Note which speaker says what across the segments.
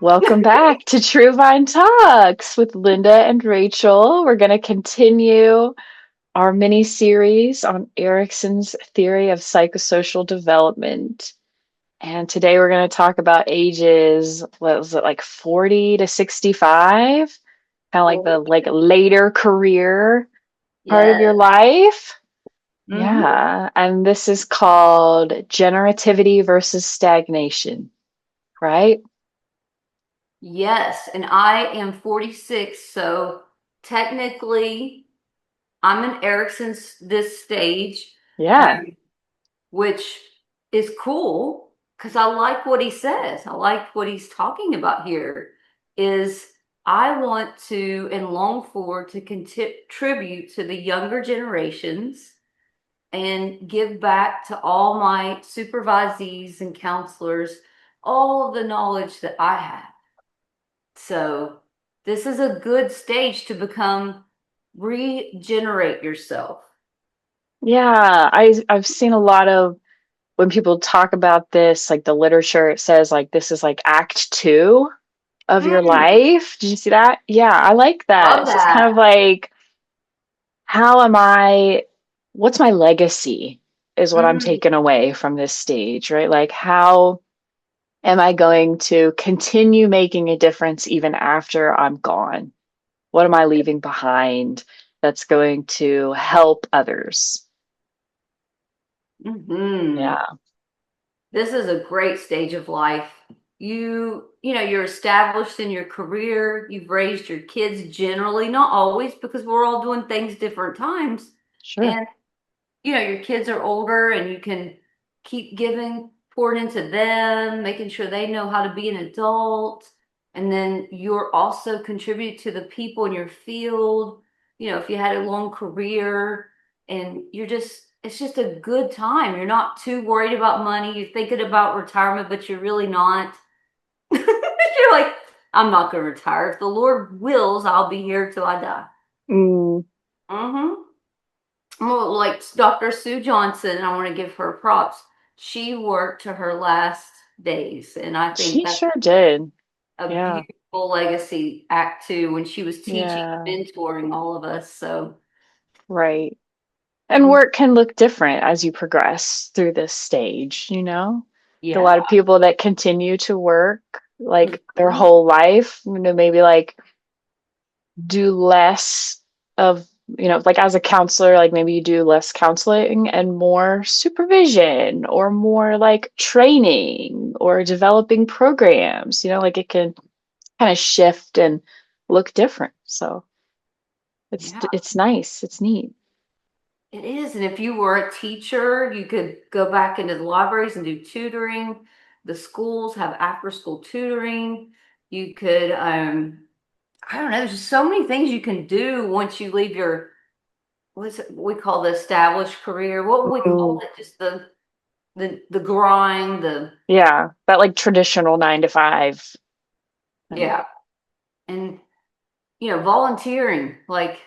Speaker 1: Welcome back to True Vine Talks with Linda and Rachel. We're going to continue our mini series on Erikson's theory of psychosocial development. And today we're going to talk about ages, what was it, like 40 to 65? Kind of like the later career part of your
Speaker 2: Yes.
Speaker 1: life.
Speaker 2: Hmm.
Speaker 1: Yeah. And this is called generativity versus stagnation, right?
Speaker 2: Yes. And I am 46. So technically, I'm in Erickson's this stage,
Speaker 1: Yeah.
Speaker 2: um, which is cool because I like what he says. I like what he's talking about here is I want to and long for to contribute to the younger generations and give back to all my supervisees and counselors all of the knowledge that I have. So, this is a good stage to become regenerate yourself.
Speaker 1: Yeah, I've seen a lot of when people talk about this, like the literature, it says like this is like act two of your
Speaker 2: Mm,
Speaker 1: life. Did you see that? Yeah, I like that.
Speaker 2: love
Speaker 1: It's just kind of
Speaker 2: that.
Speaker 1: like, how am I, what's my legacy is what I'm
Speaker 2: Mm,
Speaker 1: taking away from this stage, right? Like, how am I going to continue making a difference even after I'm gone? What am I leaving behind that's going to help others?
Speaker 2: hmm.
Speaker 1: Yeah,
Speaker 2: This is a great stage of life. You're established in your career, you've raised your kids generally, not always, because we're all doing things different times.
Speaker 1: sure.
Speaker 2: And your kids are older and you can keep giving, pouring into them, making sure they know how to be an adult. And then you're also contributing to the people in your field. If you had a long career and it's just a good time. You're not too worried about money. You're thinking about retirement, but you're really not. You're like, I'm not going to retire. If the Lord wills, I'll be here till I die.
Speaker 1: Mm,
Speaker 2: Mm-hmm. Well, like Dr. Sue Johnson, I want to give her props. She worked to her last days, and I think
Speaker 1: she
Speaker 2: that's
Speaker 1: sure did.
Speaker 2: a
Speaker 1: Yeah.
Speaker 2: beautiful legacy act too when she was teaching,
Speaker 1: Yeah.
Speaker 2: mentoring all of us. So,
Speaker 1: Right. And
Speaker 2: mhm,
Speaker 1: work can look different as you progress through this stage, you know? A
Speaker 2: yeah.
Speaker 1: lot of people that continue to work like their
Speaker 2: Mhm.
Speaker 1: whole life, maybe like do less of, like as a counselor, like maybe you do less counseling and more supervision or more like training or developing programs, like it can kind of shift and look different. So
Speaker 2: Yeah,
Speaker 1: it's nice. It's neat.
Speaker 2: it is. And if you were a teacher, you could go back into the libraries and do tutoring. The schools have after school tutoring. You could, I don't know, there's just so many things you can do once you leave your what's it we call the established career? What would we call
Speaker 1: Mm,
Speaker 2: it? Just the grind, the
Speaker 1: yeah, that like traditional 9 to 5. And
Speaker 2: yeah. And volunteering, like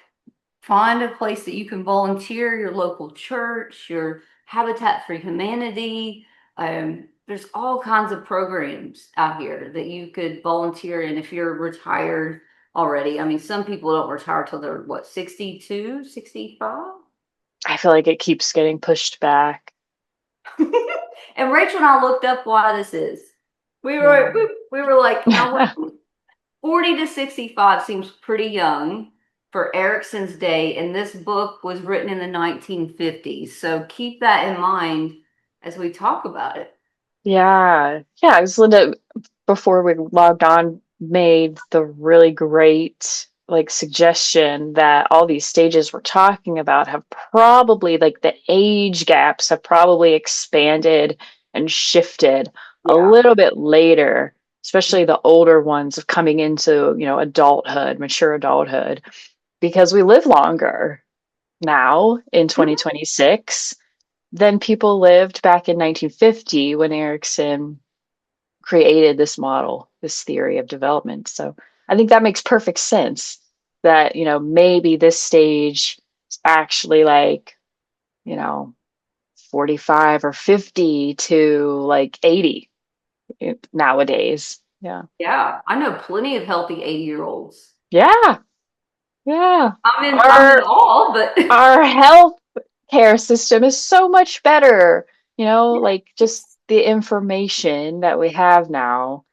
Speaker 2: find a place that you can volunteer, your local church, your Habitat for Humanity. There's all kinds of programs out here that you could volunteer in if you're retired already. I mean, some people don't retire till they're what, 62, 65.
Speaker 1: I feel like it keeps getting pushed back.
Speaker 2: And Rachel and I looked up why this is. We
Speaker 1: Yeah.
Speaker 2: were we were like, now 40 to 65 seems pretty young for Erickson's day, and this book was written in the 1950s. So keep that in mind as we talk about it.
Speaker 1: Yeah. Yeah. I was Linda, before we logged on, made the really great like suggestion that all these stages we're talking about have probably like the age gaps have probably expanded and shifted a
Speaker 2: Yeah.
Speaker 1: little bit later, especially the older ones of coming into, adulthood, mature adulthood, because we live longer now in
Speaker 2: Mhm.
Speaker 1: 2026 than people lived back in 1950 when Erikson created this model, this theory of development. So I think that makes perfect sense that, maybe this stage is actually like, you know, 45 or 50 to like 80 nowadays. Yeah.
Speaker 2: Yeah, I know plenty of healthy 80-year-olds.
Speaker 1: Yeah. Yeah.
Speaker 2: I'm in
Speaker 1: Our
Speaker 2: awe, but
Speaker 1: our health care system is so much better, like just
Speaker 2: yes.
Speaker 1: the information that we have now,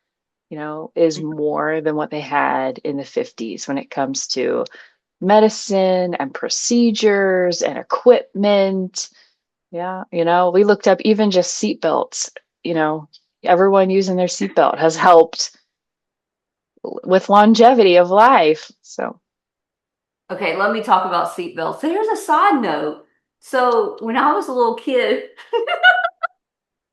Speaker 1: is more than what they had in the 50s when it comes to medicine and procedures and equipment. Yeah, we looked up even just seatbelts, you know, everyone using their seatbelt has helped with longevity of life. So,
Speaker 2: Okay, let me talk about seatbelts. There's a side note. So when I was a little kid,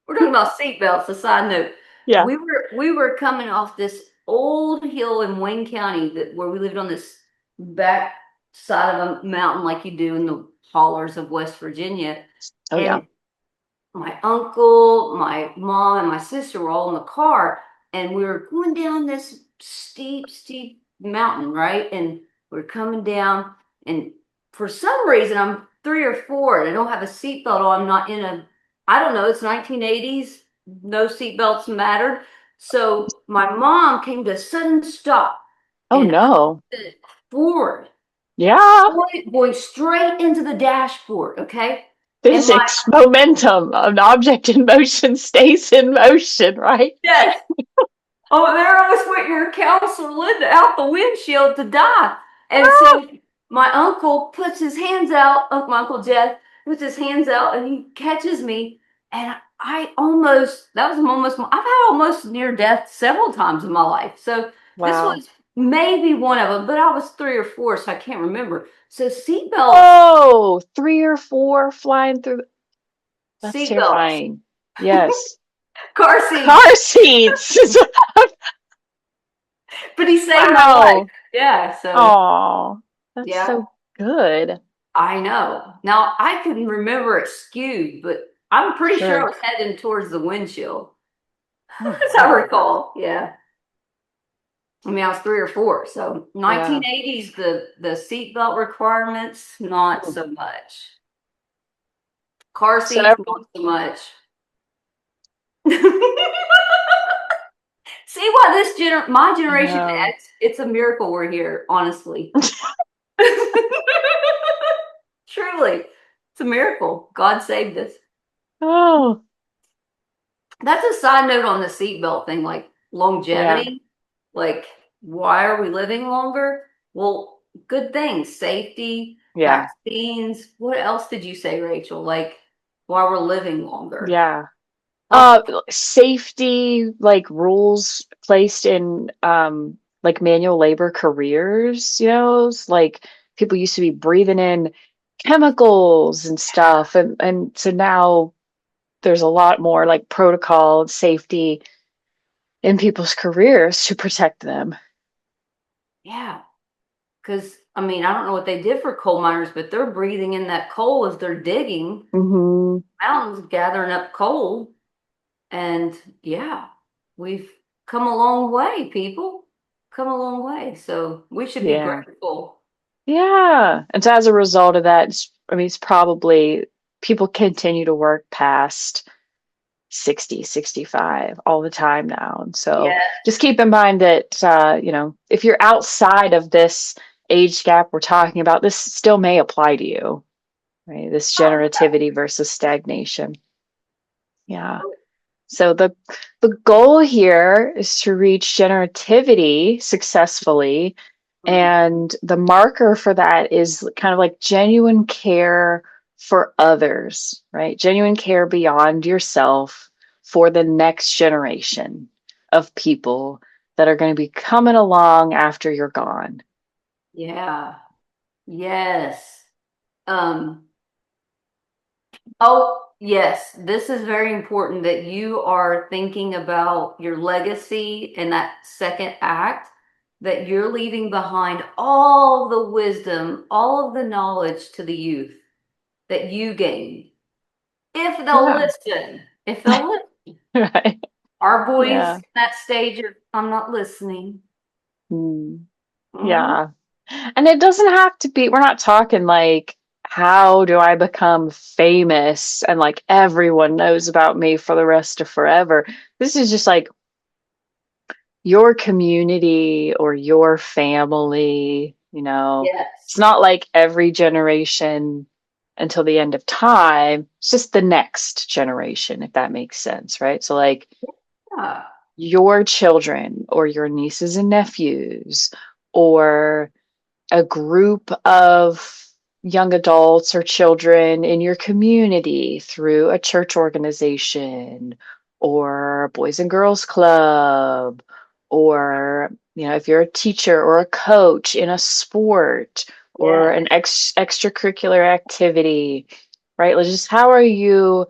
Speaker 2: we're talking about seatbelts. A side note,
Speaker 1: yeah.
Speaker 2: we were coming off this old hill in Wayne County that where we lived on this back side of a mountain like you do in the hollers of West Virginia.
Speaker 1: Oh, yeah.
Speaker 2: And my uncle, my mom, and my sister were all in the car, and we were going down this steep, steep mountain, right? And we're coming down, and for some reason, I'm 3 or 4, and I don't have a seatbelt on. I'm not in a, I don't know, it's 1980s, no seatbelts mattered. So my mom came to a sudden stop,
Speaker 1: Oh,
Speaker 2: and I
Speaker 1: no.
Speaker 2: went forward,
Speaker 1: Yeah.
Speaker 2: going straight into the dashboard, okay? And my,
Speaker 1: Physics, momentum, an object in motion stays in motion, right?
Speaker 2: yes. Oh, there I was with your counselor Linda out the windshield to die. And
Speaker 1: Ah,
Speaker 2: so my uncle puts his hands out, my Uncle Jeff puts his hands out and he catches me. And I almost, that was almost, I've had almost near death several times in my life. So this
Speaker 1: wow.
Speaker 2: was maybe one of them, but I was 3 or 4, so I can't remember. So seatbelts,
Speaker 1: Oh, 3 or 4 flying through. That's
Speaker 2: seatbelts,
Speaker 1: terrifying. Yes.
Speaker 2: car seats.
Speaker 1: Car seats.
Speaker 2: But he saved my life.
Speaker 1: Wow.
Speaker 2: Yeah. So,
Speaker 1: Oh, that's
Speaker 2: yeah.
Speaker 1: so good.
Speaker 2: I know. Now I can remember it skewed, but I'm pretty sure I
Speaker 1: Sure.
Speaker 2: was heading towards the windshield,
Speaker 1: Oh,
Speaker 2: as I
Speaker 1: wow.
Speaker 2: recall. Yeah. I mean, I was 3 or 4. So
Speaker 1: Yeah.
Speaker 2: 1980s, the seatbelt requirements, not
Speaker 1: Mm.
Speaker 2: so much. Car
Speaker 1: So,
Speaker 2: seats, not so much. See what my
Speaker 1: I
Speaker 2: generation,
Speaker 1: know.
Speaker 2: it's a miracle we're here, honestly. Truly, it's a miracle. God saved us.
Speaker 1: Oh,
Speaker 2: That's a side note on the seatbelt thing, like
Speaker 1: yeah.
Speaker 2: longevity. Like, why are we living longer? Well, good things, safety,
Speaker 1: Yeah.
Speaker 2: vaccines. What else did you say, Rachel? Like, why we're living longer?
Speaker 1: Yeah.
Speaker 2: Health.
Speaker 1: Safety, like rules placed in like manual labor careers, it's like people used to be breathing in chemicals and stuff, and so now there's a lot more like protocol and safety in people's careers to protect them.
Speaker 2: Yeah. Because, I mean, I don't know what they did for coal miners, but they're breathing in that coal as they're digging
Speaker 1: Hmm.
Speaker 2: mountains, gathering up coal. And yeah, we've come a long way, people. Come a long way. So we should be
Speaker 1: Yeah.
Speaker 2: grateful.
Speaker 1: Yeah. And so as a result of that, I mean, it's probably people continue to work past 60, 65 all the time now. And so
Speaker 2: Yeah.
Speaker 1: just keep in mind that, if you're outside of this age gap we're talking about, this still may apply to you, right? This
Speaker 2: Oh,
Speaker 1: generativity versus stagnation. Yeah. So the goal here is to reach generativity successfully,
Speaker 2: mhm.
Speaker 1: and the marker for that is kind of like genuine care for others, right? Genuine care beyond yourself for the next generation of people that are going to be coming along after you're gone.
Speaker 2: Yeah. Yes. Um, oh, yes. This is very important that you are thinking about your legacy in that second act, that you're leaving behind all the wisdom, all of the knowledge to the youth that you gained. If they'll
Speaker 1: Yeah.
Speaker 2: listen, if they'll listen.
Speaker 1: Right.
Speaker 2: Our boys
Speaker 1: Yeah.
Speaker 2: in that stage of, I'm not listening.
Speaker 1: Mm.
Speaker 2: Hmm.
Speaker 1: Yeah. And it doesn't have to be, we're not talking like, how do I become famous and like everyone knows about me for the rest of forever? This is just like, your community or your family, it's
Speaker 2: Yes.
Speaker 1: not like every generation until the end of time. It's just the next generation, if that makes sense, right? So, like,
Speaker 2: Yeah.
Speaker 1: your children or your nieces and nephews or a group of young adults or children in your community through a church organization or a boys and girls club, or if you're a teacher or a coach in a sport or
Speaker 2: Yes.
Speaker 1: an extracurricular activity, right? Like, just how are you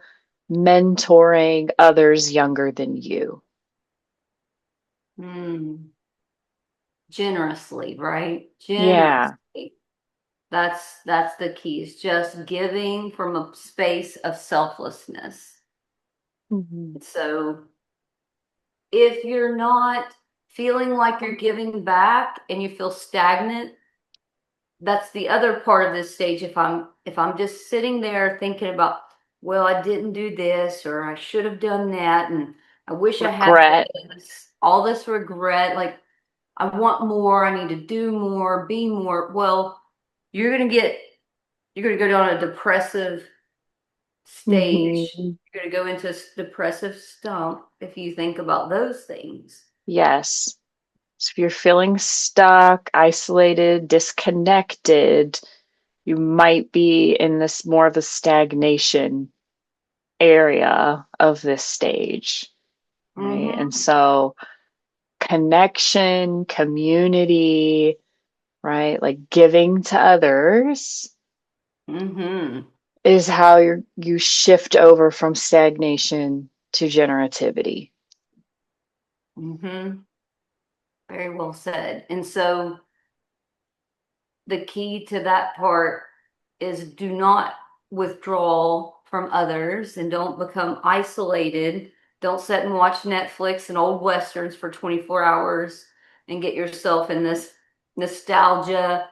Speaker 1: mentoring others younger than you?
Speaker 2: Mm. Generously, right?
Speaker 1: Yeah.
Speaker 2: Generously. That's the key. Is just giving from a space of selflessness.
Speaker 1: Mhm.
Speaker 2: So if you're not feeling like you're giving back and you feel stagnant, that's the other part of this stage. If I'm just sitting there thinking about, well, I didn't do this or I should have done that and I wish I had
Speaker 1: Regret.
Speaker 2: this, all this regret, like I want more, I need to do more, be more. Well, you're gonna get you're gonna go down a depressive stage.
Speaker 1: Hmm.
Speaker 2: You're gonna go into a depressive stump if you think about those things.
Speaker 1: Yes. So if you're feeling stuck, isolated, disconnected, you might be in this more of a stagnation area of this stage, right? And
Speaker 2: Mm-hmm.
Speaker 1: so connection, community, right? Like giving to others
Speaker 2: Mm-hmm.
Speaker 1: is how you shift over from stagnation to generativity.
Speaker 2: Mm-hmm. Very well said. And so the key to that part is do not withdraw from others and don't become isolated. Don't sit and watch Netflix and old westerns for 24 hours and get yourself in this nostalgia,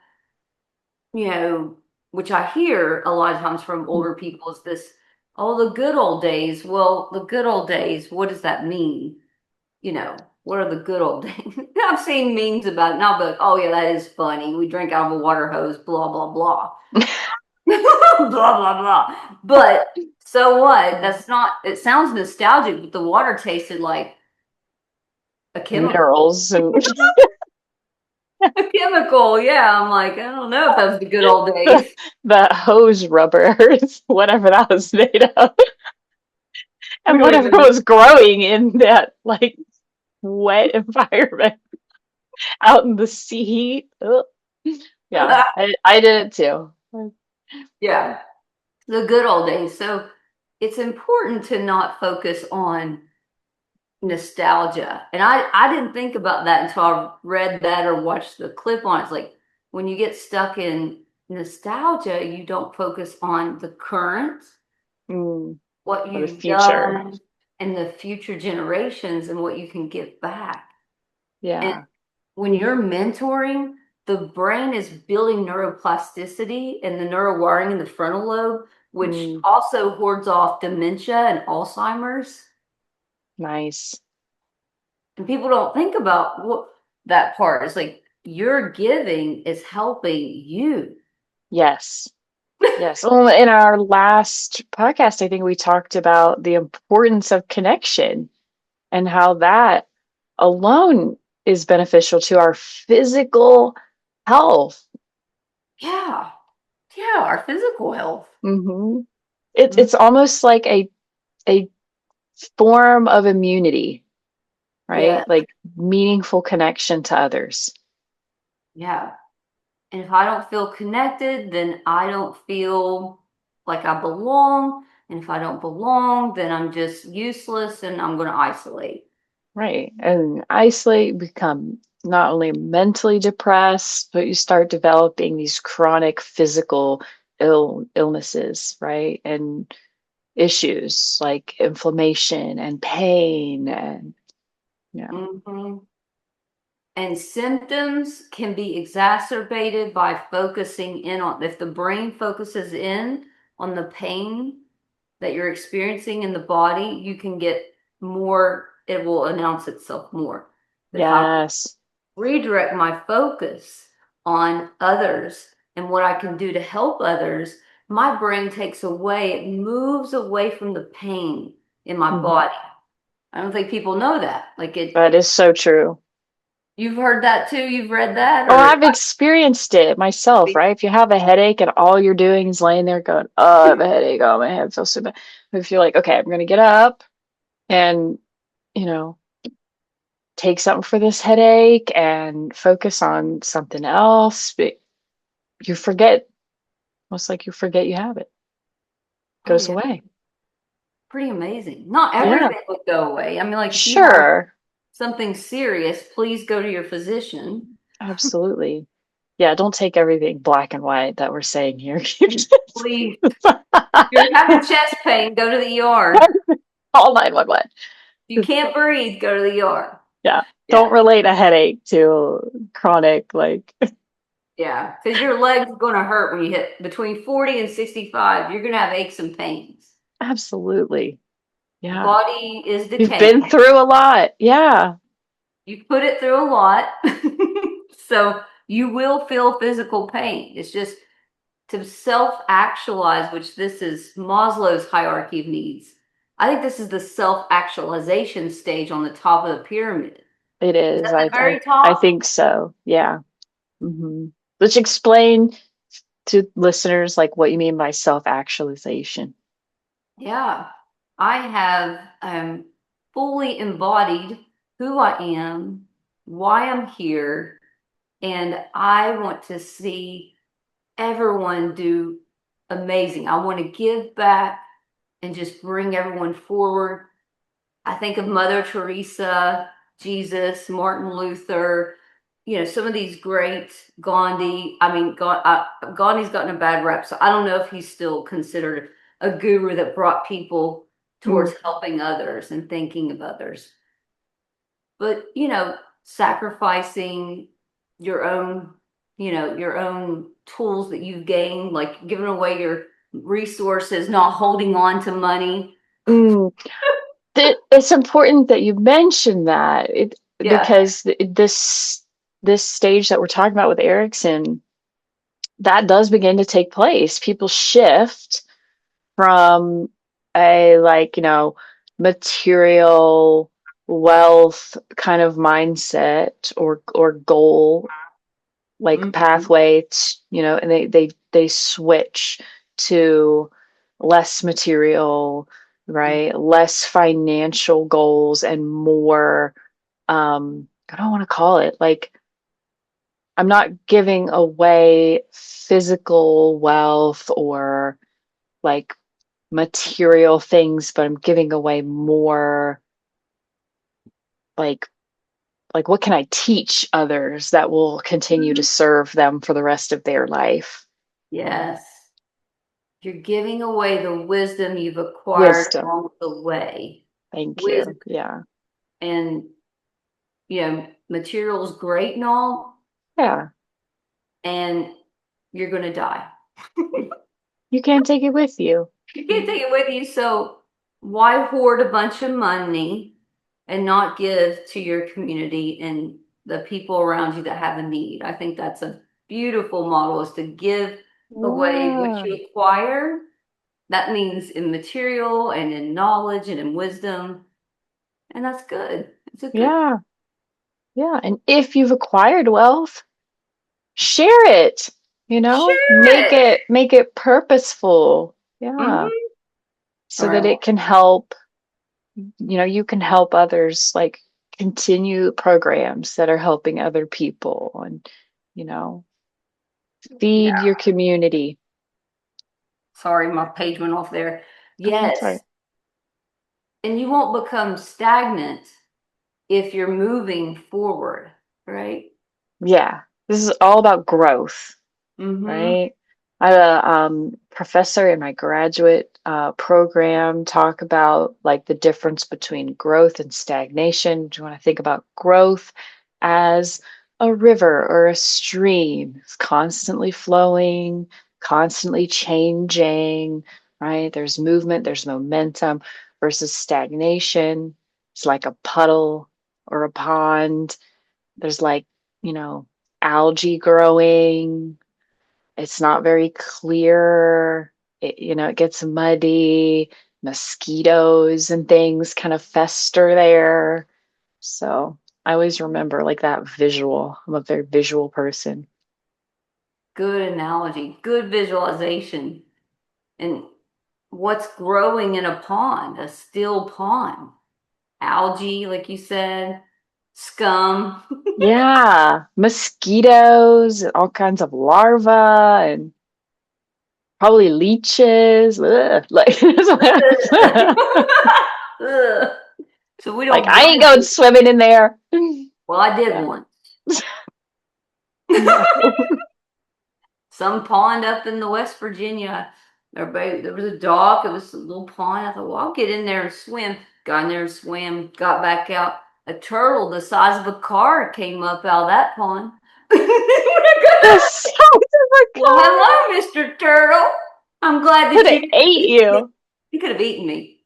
Speaker 2: you know, which I hear a lot of times from older people is this, oh, the good old days. Well, the good old days, what does that mean? What are the good old days? I've seen memes about it, and I'll be like, oh, yeah, that is funny. We drink out of a water hose, blah, blah, blah. Blah, blah, blah. But so what? That's not, it sounds nostalgic, but the water tasted like a chemical.
Speaker 1: Minerals and
Speaker 2: A chemical, yeah. I'm like, I don't know if that was the good old
Speaker 1: the,
Speaker 2: days.
Speaker 1: the hose rubbers, whatever that was made of,
Speaker 2: We
Speaker 1: and
Speaker 2: don't
Speaker 1: whatever
Speaker 2: even.
Speaker 1: was growing in that like wet environment out in the sea heat. Ugh. Yeah, I did it too.
Speaker 2: Yeah, the good old days. So it's important to not focus on nostalgia. And I didn't think about that until I read that or watched the clip on it. It's like when you get stuck in nostalgia, you don't focus on the current,
Speaker 1: Mm,
Speaker 2: what
Speaker 1: for the
Speaker 2: you've
Speaker 1: future.
Speaker 2: done, and the future generations and what you can give back. And
Speaker 1: Yeah.
Speaker 2: when you're mentoring, the brain is building neuroplasticity and the neurowiring in the frontal lobe, which
Speaker 1: Mm,
Speaker 2: also wards off dementia and Alzheimer's.
Speaker 1: nice.
Speaker 2: And people don't think about what that part is like. Your giving is helping you.
Speaker 1: Yes. Yes. Well, in our last podcast, I think we talked about the importance of connection and how that alone is beneficial to our physical health.
Speaker 2: Yeah. Yeah. Our physical health.
Speaker 1: Hmm. It's
Speaker 2: Mm.
Speaker 1: it's almost like a form of immunity,
Speaker 2: Yeah.
Speaker 1: right? Like meaningful connection to others.
Speaker 2: Yeah. And if I don't feel connected, then I don't feel like I belong. And if I don't belong, then I'm just useless and I'm going to isolate.
Speaker 1: Right. And isolate, become not only mentally depressed, but you start developing these chronic physical illnesses, right? And issues like inflammation and pain and yeah.
Speaker 2: Mhm. And symptoms can be exacerbated by focusing in on, if the brain focuses in on the pain that you're experiencing in the body, you can get more, it will announce itself more. If I
Speaker 1: Yes.
Speaker 2: redirect my focus on others and what I can do to help others, my brain takes away, it moves away from the pain in my
Speaker 1: Mhm.
Speaker 2: body. I don't think people know that. Like it,
Speaker 1: That is so true.
Speaker 2: you've heard that too, you've read that,
Speaker 1: Oh,
Speaker 2: or
Speaker 1: I've experienced it myself, right? If you have a headache and all you're doing is laying there going, oh, I have a headache. Oh, my head feels so bad. But if you're like, okay, I'm going to get up and, you know, take something for this headache and focus on something else, but you forget, almost like you forget you have it.
Speaker 2: oh
Speaker 1: Goes
Speaker 2: yeah,
Speaker 1: away.
Speaker 2: pretty amazing. Not
Speaker 1: Yeah,
Speaker 2: everything would go away. I mean, like if you have
Speaker 1: sure.
Speaker 2: something serious, please go to your physician.
Speaker 1: Absolutely. Yeah, don't take everything black and white that we're saying here.
Speaker 2: Please, if you're having chest pain, go to the ER.
Speaker 1: All 911.
Speaker 2: If you can't breathe, go to the ER.
Speaker 1: Yeah. Don't
Speaker 2: Yeah.
Speaker 1: relate a headache to chronic, like,
Speaker 2: Yeah, because your leg's going to hurt when you hit between 40 and 65. You're going to have aches and pains.
Speaker 1: absolutely.
Speaker 2: The
Speaker 1: Yeah.
Speaker 2: body is
Speaker 1: You've
Speaker 2: decaying.
Speaker 1: been through a lot. Yeah.
Speaker 2: You put it through a lot. So you will feel physical pain. It's just to self actualize, which this is Maslow's hierarchy of needs. I think this is the self actualization stage on the top of the pyramid.
Speaker 1: It
Speaker 2: Is
Speaker 1: is.
Speaker 2: that the
Speaker 1: I
Speaker 2: very
Speaker 1: I
Speaker 2: top?
Speaker 1: think so. Yeah. Hmm. Let's explain to listeners like what you mean by self-actualization.
Speaker 2: Yeah. I have fully embodied who I am, why I'm here, and I want to see everyone do amazing. I want to give back and just bring everyone forward. I think of Mother Teresa, Jesus, Martin Luther, some of these great Gandhi. I mean, Gandhi's gotten a bad rep, so I don't know if he's still considered a guru that brought people
Speaker 1: Mm.
Speaker 2: towards helping others and thinking of others. But, sacrificing your own, your own tools that you've gained, like giving away your resources, not holding on to money.
Speaker 1: Mm. It's important that you mention that
Speaker 2: Yeah.
Speaker 1: because this stage that we're talking about with Erikson, that does begin to take place. People shift from a like, material wealth kind of mindset or goal like
Speaker 2: Mhm.
Speaker 1: pathway and they switch to less material, right, less financial goals and more, I don't want to call it like, I'm not giving away physical wealth or like material things, but I'm giving away more like what can I teach others that will continue to
Speaker 2: Mhm.
Speaker 1: serve them for the rest of their life.
Speaker 2: Yes. You're giving away the wisdom you've acquired
Speaker 1: Wisdom.
Speaker 2: along the way.
Speaker 1: Thank
Speaker 2: Wisdom
Speaker 1: you. Yeah.
Speaker 2: and, material's great and all,
Speaker 1: Yeah.
Speaker 2: and you're going to die.
Speaker 1: You can't take it with you.
Speaker 2: You can't take it with you. So why hoard a bunch of money and not give to your community and the people around you that have a need? I think that's a beautiful model is to give away what
Speaker 1: Yeah.
Speaker 2: you acquire. That means in material and in knowledge and in wisdom. And that's good. It's a good
Speaker 1: Yeah. Yeah. And if you've acquired wealth, share it,
Speaker 2: share it.
Speaker 1: make it purposeful. Yeah.
Speaker 2: Mm-hmm. All
Speaker 1: So
Speaker 2: right.
Speaker 1: that it
Speaker 2: Well,
Speaker 1: can help, you can help others like continue programs that are helping other people and, you know, feed
Speaker 2: yeah.
Speaker 1: your community.
Speaker 2: Sorry, my page went off there.
Speaker 1: Oh, that's
Speaker 2: Yes.
Speaker 1: right.
Speaker 2: And you won't become stagnant if you're moving forward, right?
Speaker 1: Yeah. This is all about growth,
Speaker 2: Mm-hmm.
Speaker 1: right? I had a professor in my graduate program talk about like the difference between growth and stagnation. Do you want to think about growth as a river or a stream? It's constantly flowing, constantly changing, right? There's movement, there's momentum versus stagnation. It's like a puddle. or a pond. There's like, you know, algae growing. It's not very clear. It gets muddy. Mosquitoes and things kind of fester there. So I always remember like that visual. I'm a very visual person.
Speaker 2: Good analogy, good visualization. And what's growing in a pond, a still pond? Algae, like you said, scum.
Speaker 1: Yeah, mosquitoes, all kinds of larvae, and probably leeches. Ugh. Like,
Speaker 2: Ugh. So we
Speaker 1: like
Speaker 2: don't
Speaker 1: I
Speaker 2: want
Speaker 1: ain't
Speaker 2: to
Speaker 1: going
Speaker 2: be.
Speaker 1: swimming in there.
Speaker 2: Well, I did
Speaker 1: Yeah.
Speaker 2: once.
Speaker 1: No.
Speaker 2: Some pond up in the West Virginia. There was a dock. It was a little pond. I thought, well, I'll get in there and swim. Got in there and swam. Got back out. A turtle the size of a car came up out of that pond.
Speaker 1: The size of a
Speaker 2: Well,
Speaker 1: car
Speaker 2: hello, Mr. Turtle. I'm glad
Speaker 1: could
Speaker 2: that
Speaker 1: have ate you.
Speaker 2: you could have eaten me.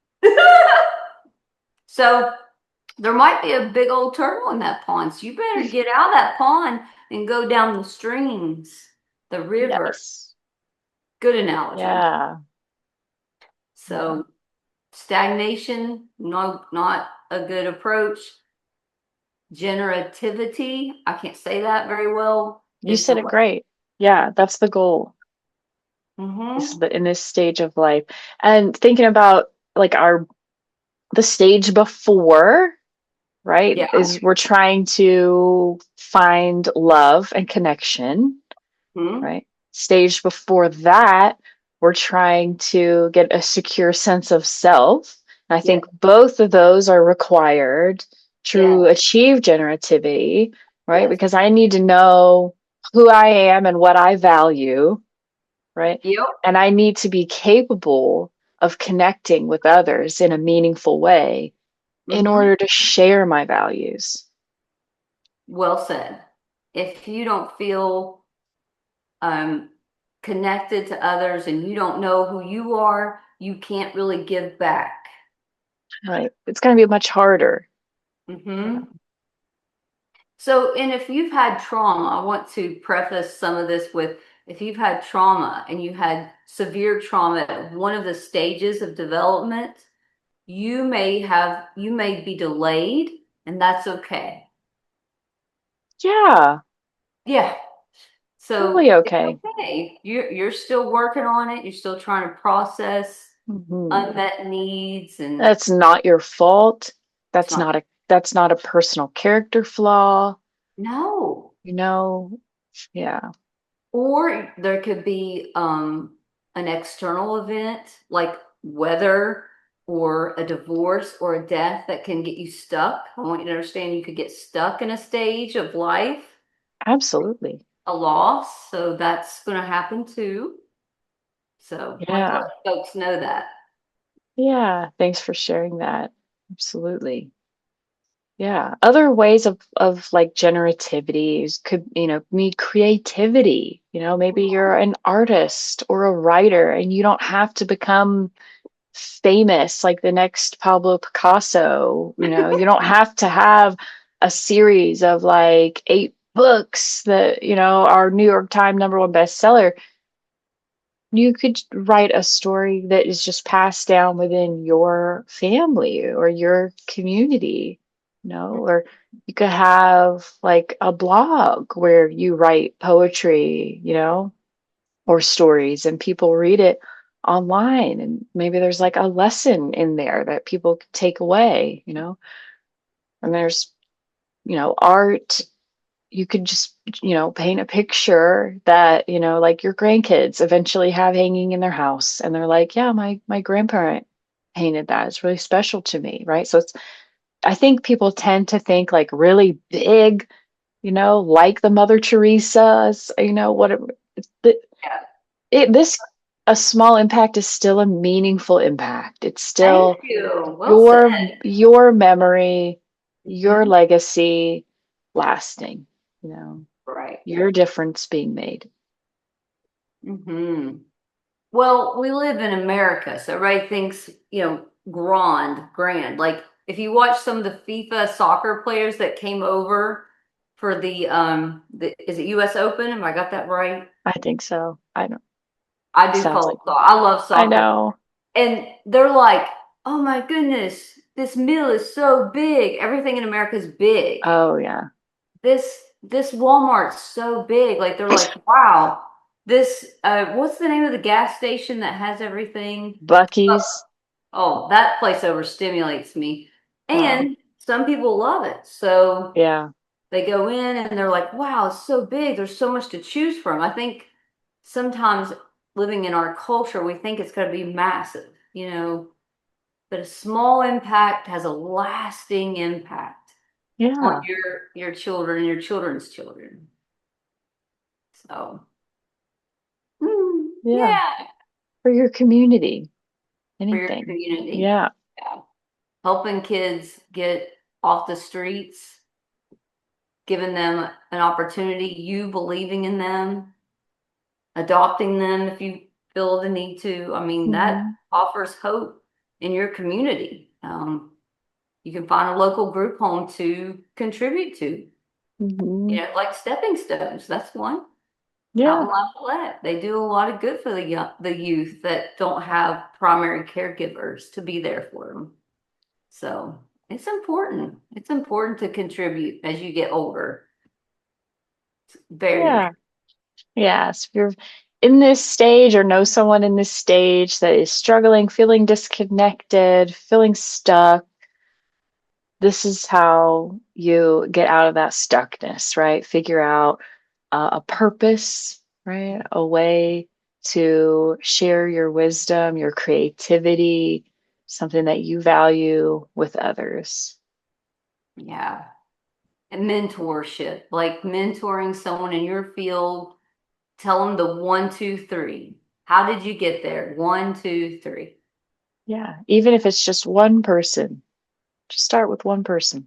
Speaker 2: So there might be a big old turtle in that pond. So you better get out of that pond and go down the streams, the river.
Speaker 1: Yes.
Speaker 2: Good analogy.
Speaker 1: Yeah. Yeah.
Speaker 2: So stagnation, no, not a good approach. Generativity, I can't say that very well,
Speaker 1: You
Speaker 2: is the
Speaker 1: said it
Speaker 2: way.
Speaker 1: great. Yeah, that's the goal. This is
Speaker 2: Mm-hmm.
Speaker 1: in this stage of life. And thinking about like our the stage before, right,
Speaker 2: Yeah.
Speaker 1: is we're trying to find love and connection,
Speaker 2: Hmm.
Speaker 1: right? Stage before that, we're trying to get a secure sense of self. And I
Speaker 2: Yeah.
Speaker 1: think both of those are required
Speaker 2: Yeah.
Speaker 1: to achieve generativity, right?
Speaker 2: Yes.
Speaker 1: Because I need to know who I am and what I value, right?
Speaker 2: Yep.
Speaker 1: And I need to be capable of connecting with others in a meaningful way in
Speaker 2: Mm-hmm.
Speaker 1: order to share my values.
Speaker 2: Well said. If you don't feel um, connected to others and you don't know who you are, you can't really give back.
Speaker 1: Right? It's going to be much harder.
Speaker 2: Mm-hmm. So, and if you've had trauma, I want to preface some of this with if you've had trauma and you had severe trauma at one of the stages of development, you may be delayed, and that's okay.
Speaker 1: Yeah,
Speaker 2: Yeah. So
Speaker 1: totally
Speaker 2: it's
Speaker 1: okay.
Speaker 2: okay. You're still working on it. You're still trying to process
Speaker 1: Hmm.
Speaker 2: unmet needs, and
Speaker 1: That's not your fault.
Speaker 2: it's not.
Speaker 1: That's not a personal character flaw,
Speaker 2: No.
Speaker 1: you know. Yeah,
Speaker 2: Or there could be an external event like weather or a divorce or a death that can get you stuck. I want you to understand you could get stuck in a stage of life,
Speaker 1: absolutely.
Speaker 2: a loss. So that's going to happen too. So I like to
Speaker 1: Yeah.
Speaker 2: let folks know that.
Speaker 1: Yeah, thanks for sharing that. Absolutely. Yeah. Other ways of like generativity could, be creativity. Maybe you're an artist or a writer and you don't have to become famous like the next Pablo Picasso. You don't have to have a series of like 8 books that, are New York Times #1 bestseller. You could write a story that is just passed down within your family or your community, or you could have like a blog where you write poetry, or stories and people read it online and maybe there's like a lesson in there that people could take away, and there's, art. You could just, paint a picture that, like your grandkids eventually have hanging in their house and they're like, yeah, my grandparent painted that. It's really special to me, right? So I think people tend to think like really big, like the Mother Teresa's, what it,
Speaker 2: Yeah.
Speaker 1: this a small impact is still a meaningful impact. It's
Speaker 2: Thank
Speaker 1: still
Speaker 2: you. Well said.
Speaker 1: your memory, your
Speaker 2: Mhm.
Speaker 1: legacy lasting, you know,
Speaker 2: Right.
Speaker 1: your difference being made.
Speaker 2: Hmm. Well, we live in America, so everybody thinks, grand, like if you watch some of the FIFA soccer players that came over for the is it US Open? Have I got that right?
Speaker 1: I think so. I don't.
Speaker 2: I do
Speaker 1: Sounds
Speaker 2: follow
Speaker 1: like
Speaker 2: soccer. I love
Speaker 1: I
Speaker 2: soccer.
Speaker 1: know.
Speaker 2: And they're like, oh my goodness, this meal is so big. Everything in America is big.
Speaker 1: Oh yeah.
Speaker 2: This Walmart's so big. Like they're like, wow, this what's the name of the gas station that has everything?
Speaker 1: Bucky's.
Speaker 2: Oh, that place overstimulates me.
Speaker 1: Oh
Speaker 2: And some people love it. So
Speaker 1: yeah.
Speaker 2: they go in and they're like, wow, it's so big. There's so much to choose from. I think sometimes living in our culture, we think it's going to be massive, but a small impact has a lasting impact on
Speaker 1: Yeah.
Speaker 2: your children and your children's children. So,
Speaker 1: Yeah.
Speaker 2: yeah,
Speaker 1: For your community.
Speaker 2: for your
Speaker 1: Anything.
Speaker 2: community.
Speaker 1: Yeah.
Speaker 2: Yeah. Helping kids get off the streets, giving them an opportunity, you believing in them, adopting them if you feel the need to. I mean, that
Speaker 1: Hmm.
Speaker 2: offers hope in your community. You can find a local group home to contribute to,
Speaker 1: Hmm.
Speaker 2: like Stepping Stones. That's one out
Speaker 1: Yeah.
Speaker 2: in Lafayette. They do a lot of good for the youth that don't have primary caregivers to be there for them. So it's important. It's important to contribute as you get older. Very
Speaker 1: Yeah.
Speaker 2: important.
Speaker 1: Yes. If you're in this stage or know someone in this stage that is struggling, feeling disconnected, feeling stuck, this is how you get out of that stuckness, right? Figure out a purpose, right? A way to share your wisdom, your creativity, something that you value with others.
Speaker 2: Yeah. And mentorship, like mentoring someone in your field, tell them the one, two, three. How did you get there? One, two, three.
Speaker 1: Yeah. Even if it's just one person, just start with one person.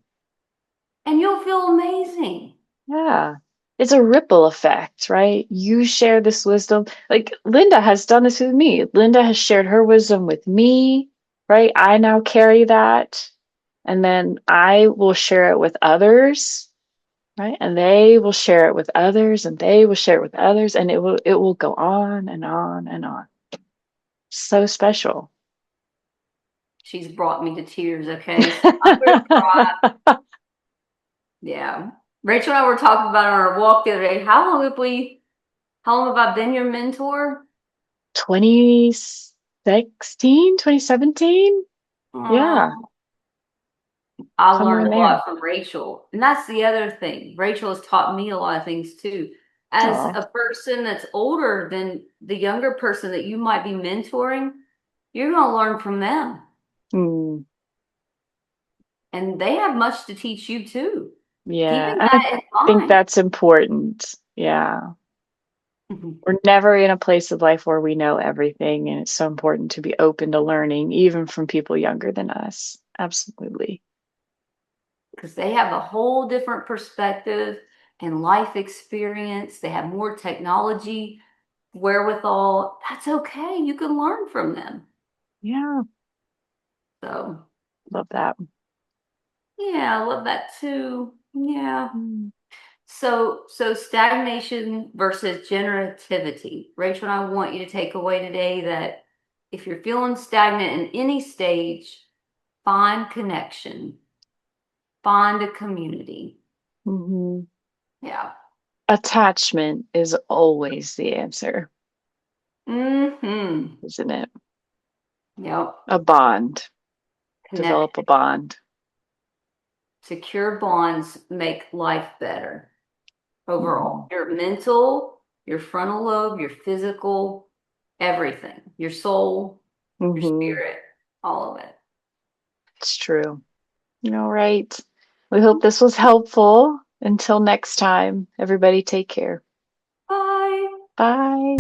Speaker 2: And you'll feel amazing.
Speaker 1: Yeah. It's a ripple effect, right? You share this wisdom. Like Linda has done this with me. Linda has shared her wisdom with me, right? I now carry that. And then I will share it with others, right? And they will share it with others and they will share it with others and it will go on and on and on. So special.
Speaker 2: She's brought me to tears, okay? So I'm going to cry. Yeah. Rachel and I were talking about on our walk the other day. How long have I been your mentor?
Speaker 1: 2016, 2017. Yeah,
Speaker 2: Oh, I
Speaker 1: somewhere
Speaker 2: learned
Speaker 1: in
Speaker 2: a
Speaker 1: there.
Speaker 2: lot from Rachel. And that's the other thing. Rachel has taught me a lot of things too. As
Speaker 1: Oh,
Speaker 2: a person that's older than the younger person that you might be mentoring, you're going to learn from them.
Speaker 1: mm,
Speaker 2: And they have much to teach you too.
Speaker 1: yeah.
Speaker 2: Keeping
Speaker 1: I
Speaker 2: that in
Speaker 1: think
Speaker 2: mind.
Speaker 1: that's important. Yeah. We're never in a place of life where we know everything, and it's so important to be open to learning, even from people younger than us. Absolutely.
Speaker 2: Because they have a whole different perspective and life experience. They have more technology wherewithal. That's okay. You can learn from them.
Speaker 1: Yeah,
Speaker 2: So,
Speaker 1: love that.
Speaker 2: yeah, I love that too. Yeah.
Speaker 1: Mm.
Speaker 2: So stagnation versus generativity. Rachel and I want you to take away today that if you're feeling stagnant in any stage, find connection, find a community.
Speaker 1: Hmm.
Speaker 2: Yeah.
Speaker 1: Attachment is always the answer,
Speaker 2: Mm-hmm.
Speaker 1: isn't it?
Speaker 2: Yep.
Speaker 1: A bond.
Speaker 2: Connect.
Speaker 1: Develop a bond.
Speaker 2: Secure bonds make life better overall.
Speaker 1: Hmm.
Speaker 2: Your mental, your frontal lobe, your physical, everything, your soul, your
Speaker 1: Hmm.
Speaker 2: spirit, all of it.
Speaker 1: It's true. All right. We hope this was helpful. Until next time, everybody take care.
Speaker 2: Bye.
Speaker 1: Bye.